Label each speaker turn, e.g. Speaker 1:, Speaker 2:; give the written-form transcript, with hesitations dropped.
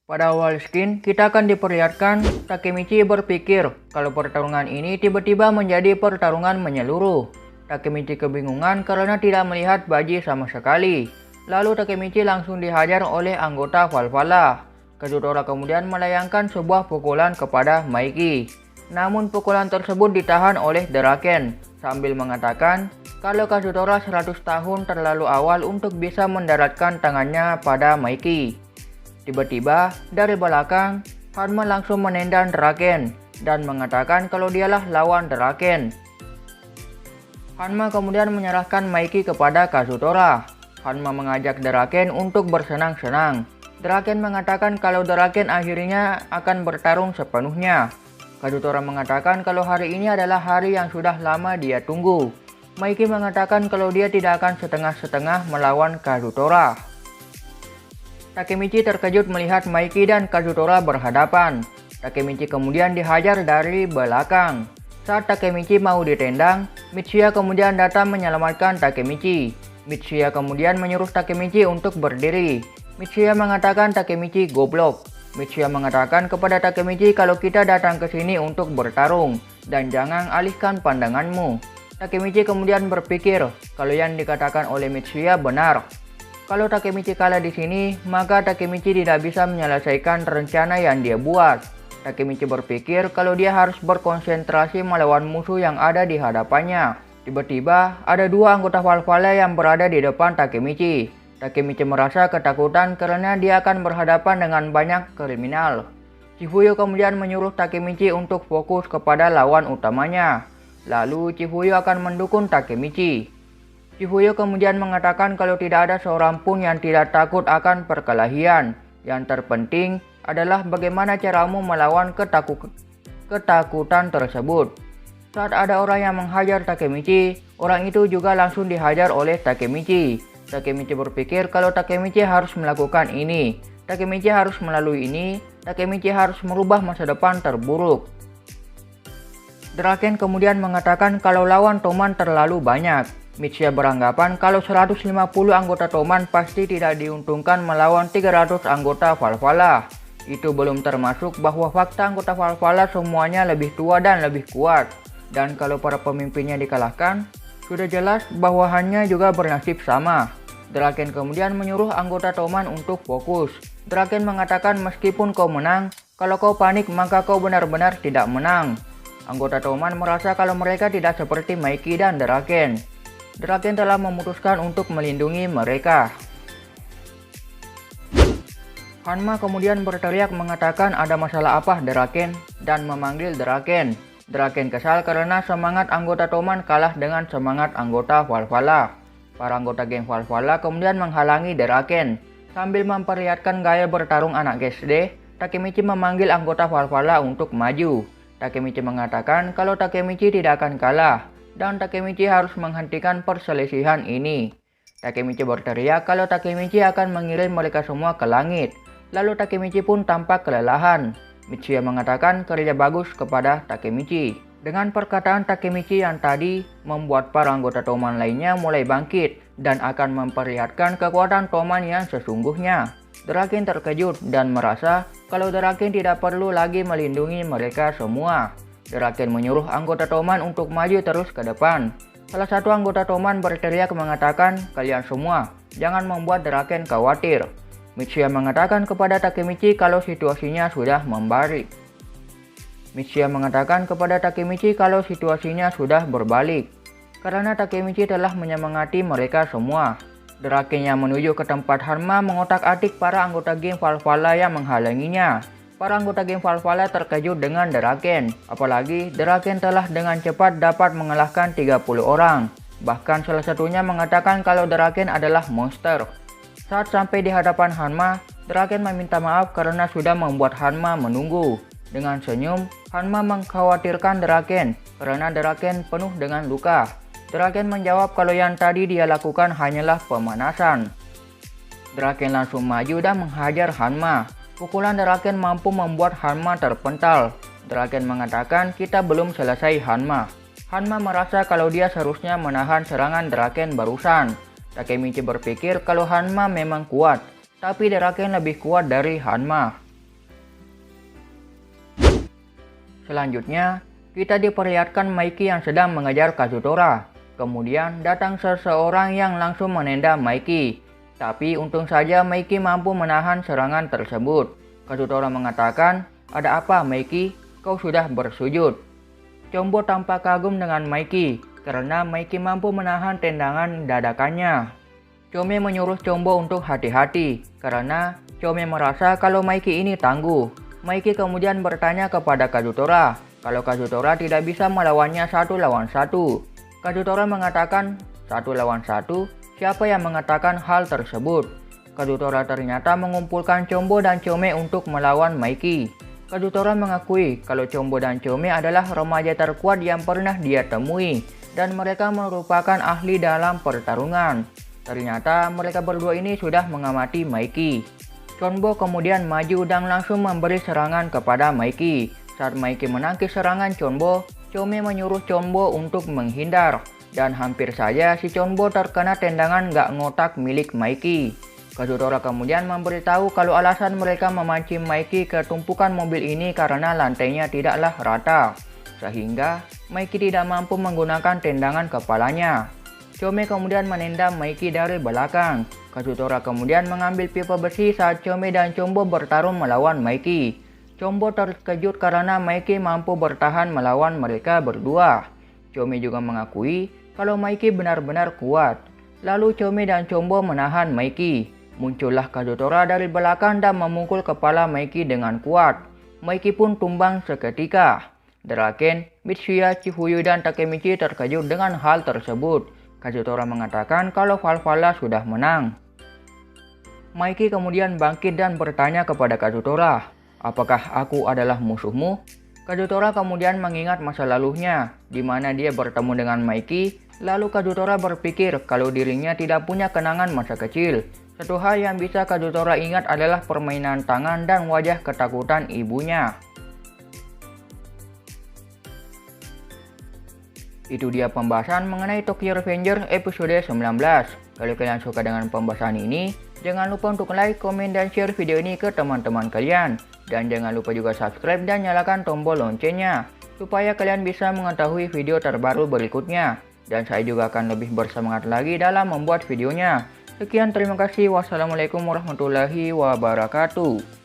Speaker 1: Pada awal skin, kita akan diperlihatkan Takemichi berpikir kalau pertarungan ini tiba-tiba menjadi pertarungan menyeluruh. Takemichi kebingungan karena tidak melihat Baji sama sekali. Lalu Takemichi langsung dihajar oleh anggota Valhalla. Kazutora kemudian melayangkan sebuah pukulan kepada Maiki. Namun pukulan tersebut ditahan oleh Draken sambil mengatakan kalau Kazutora 100 tahun terlalu awal untuk bisa mendaratkan tangannya pada Maiki. Tiba-tiba dari belakang, Hanma langsung menendang Draken dan mengatakan kalau dialah lawan Draken. Hanma kemudian menyerahkan Maiki kepada Kazutora. Hanma mengajak Draken untuk bersenang-senang. Draken mengatakan kalau Draken akhirnya akan bertarung sepenuhnya. Kazutora mengatakan kalau hari ini adalah hari yang sudah lama dia tunggu. Maiki mengatakan kalau dia tidak akan setengah-setengah melawan Kazutora. Takemichi terkejut melihat Maiki dan Kazutora berhadapan. Takemichi kemudian dihajar dari belakang. Saat Takemichi mau ditendang, Mitsuya kemudian datang menyelamatkan Takemichi. Mitsuya kemudian menyuruh Takemichi untuk berdiri. Mitsuya mengatakan Takemichi goblok. Mitsuya mengatakan kepada Takemichi kalau kita datang ke sini untuk bertarung dan jangan alihkan pandanganmu. Takemichi kemudian berpikir kalau yang dikatakan oleh Mitsuya benar. Kalau Takemichi kalah di sini, maka Takemichi tidak bisa menyelesaikan rencana yang dia buat. Takemichi berpikir kalau dia harus berkonsentrasi melawan musuh yang ada di hadapannya. Tiba-tiba, ada dua anggota Valhalla yang berada di depan Takemichi. Takemichi merasa ketakutan karena dia akan berhadapan dengan banyak kriminal. Chifuyo kemudian menyuruh Takemichi untuk fokus kepada lawan utamanya. Lalu Chifuyo akan mendukung Takemichi. Chifuyo kemudian mengatakan kalau tidak ada seorang pun yang tidak takut akan perkelahian. Yang terpenting adalah bagaimana caramu melawan ketakutan tersebut. Saat ada orang yang menghajar Takemichi, orang itu juga langsung dihajar oleh Takemichi. Takemichi berpikir kalau Takemichi harus melakukan ini. Takemichi harus melalui ini. Takemichi harus merubah masa depan terburuk. Draken kemudian mengatakan kalau lawan Toman terlalu banyak. Mitsuya beranggapan kalau 150 anggota Toman pasti tidak diuntungkan melawan 300 anggota Valhalla. Itu belum termasuk bahwa fakta anggota Valhalla semuanya lebih tua dan lebih kuat. Dan kalau para pemimpinnya dikalahkan, sudah jelas bawahannya juga bernasib sama. Draken kemudian menyuruh anggota Toman untuk fokus. Draken mengatakan meskipun kau menang, kalau kau panik maka kau benar-benar tidak menang. Anggota Toman merasa kalau mereka tidak seperti Maiki dan Draken. Draken telah memutuskan untuk melindungi mereka. Hanma kemudian berteriak mengatakan ada masalah apa Draken dan memanggil Draken. Draken kesal karena semangat anggota Toman kalah dengan semangat anggota Valhalla. Para anggota geng Valhalla kemudian menghalangi Draken. Sambil memperlihatkan gaya bertarung anak SD, Takemichi memanggil anggota Valhalla untuk maju. Takemichi mengatakan kalau Takemichi tidak akan kalah. Dan Takemichi harus menghentikan perselisihan ini. Takemichi berteriak kalau Takemichi akan mengirim mereka semua ke langit. Lalu Takemichi pun tampak kelelahan. Mitsuya mengatakan kerja bagus kepada Takemichi. Dengan perkataan Takemichi yang tadi, membuat para anggota Toman lainnya mulai bangkit dan akan memperlihatkan kekuatan Toman yang sesungguhnya. Draken terkejut dan merasa kalau Draken tidak perlu lagi melindungi mereka semua. Draken menyuruh anggota Toman untuk maju terus ke depan. Salah satu anggota Toman berteriak mengatakan, kalian semua, jangan membuat Draken khawatir. Mitsuya mengatakan kepada Takemichi kalau situasinya sudah membaik. Mitsuya mengatakan kepada Takemichi kalau situasinya sudah berbalik. Karena Takemichi telah menyemangati mereka semua. Draken yang menuju ke tempat Hanma mengotak-atik para anggota geng Valhalla yang menghalanginya. Para anggota geng Valhalla terkejut dengan Draken, apalagi Draken telah dengan cepat dapat mengalahkan 30 orang. Bahkan salah satunya mengatakan kalau Draken adalah monster. Saat sampai di hadapan Hanma, Draken meminta maaf karena sudah membuat Hanma menunggu. Dengan senyum, Hanma mengkhawatirkan Draken karena Draken penuh dengan luka. Draken menjawab kalau yang tadi dia lakukan hanyalah pemanasan. Draken langsung maju dan menghajar Hanma. Pukulan Draken mampu membuat Hanma terpental. Draken mengatakan kita belum selesai Hanma. Hanma merasa kalau dia seharusnya menahan serangan Draken barusan. Takemichi berpikir kalau Hanma memang kuat, tapi Draken lebih kuat dari Hanma. Selanjutnya, kita diperlihatkan Maiki yang sedang mengejar Kazutora. Kemudian datang seseorang yang langsung menendang Maiki. Tapi untung saja Maiki mampu menahan serangan tersebut. Kazutora mengatakan, "Ada apa Maiki? Kau sudah bersujud." Chombo tampak kagum dengan Maiki karena Maiki mampu menahan tendangan dadakannya. Chome menyuruh Chombo untuk hati-hati karena Chome merasa kalau Maiki ini tangguh. Maiki kemudian bertanya kepada Kazutora kalau Kazutora tidak bisa melawannya 1 lawan 1. Kazutora mengatakan 1 lawan 1, siapa yang mengatakan hal tersebut? Kazutora ternyata mengumpulkan Chombo dan Chome untuk melawan Maiki. Kazutora mengakui kalau Chombo dan Chome adalah remaja terkuat yang pernah dia temui dan mereka merupakan ahli dalam pertarungan. Ternyata mereka berdua ini sudah mengamati Maiki. Chombo kemudian maju dan langsung memberi serangan kepada Maiki. Saat Maiki menangkis serangan Chombo, Chome menyuruh Chombo untuk menghindar. Dan hampir saja si Chombo terkena tendangan gak ngotak milik Maiki. Kazutora kemudian memberitahu kalau alasan mereka memancing Maiki ke tumpukan mobil ini karena lantainya tidaklah rata. Sehingga Maiki tidak mampu menggunakan tendangan kepalanya. Chome kemudian menendang Maiki dari belakang. Kazutora kemudian mengambil pipa besi saat Chome dan Chombo bertarung melawan Maiki. Chombo terkejut karena Maiki mampu bertahan melawan mereka berdua. Chome juga mengakui kalau Maiki benar-benar kuat. Lalu Chome dan Chombo menahan Maiki. Muncullah Kazutora dari belakang dan memukul kepala Maiki dengan kuat. Maiki pun tumbang seketika. Draken, Mitsuya, Chifuyu, dan Takemichi terkejut dengan hal tersebut. Kazutora mengatakan kalau Valhalla sudah menang. Maiki kemudian bangkit dan bertanya kepada Kazutora, "Apakah aku adalah musuhmu?" Kazutora kemudian mengingat masa lalunya, di mana dia bertemu dengan Maiki. Lalu Kazutora berpikir kalau dirinya tidak punya kenangan masa kecil. Satu hal yang bisa Kazutora ingat adalah permainan tangan dan wajah ketakutan ibunya. Itu dia pembahasan mengenai Tokyo Revengers episode 19. Kalau kalian suka dengan pembahasan ini, jangan lupa untuk like, komen, dan share video ini ke teman-teman kalian. Dan jangan lupa juga subscribe dan nyalakan tombol loncengnya, supaya kalian bisa mengetahui video terbaru berikutnya. Dan saya juga akan lebih bersemangat lagi dalam membuat videonya. Sekian, terima kasih. Wassalamualaikum warahmatullahi wabarakatuh.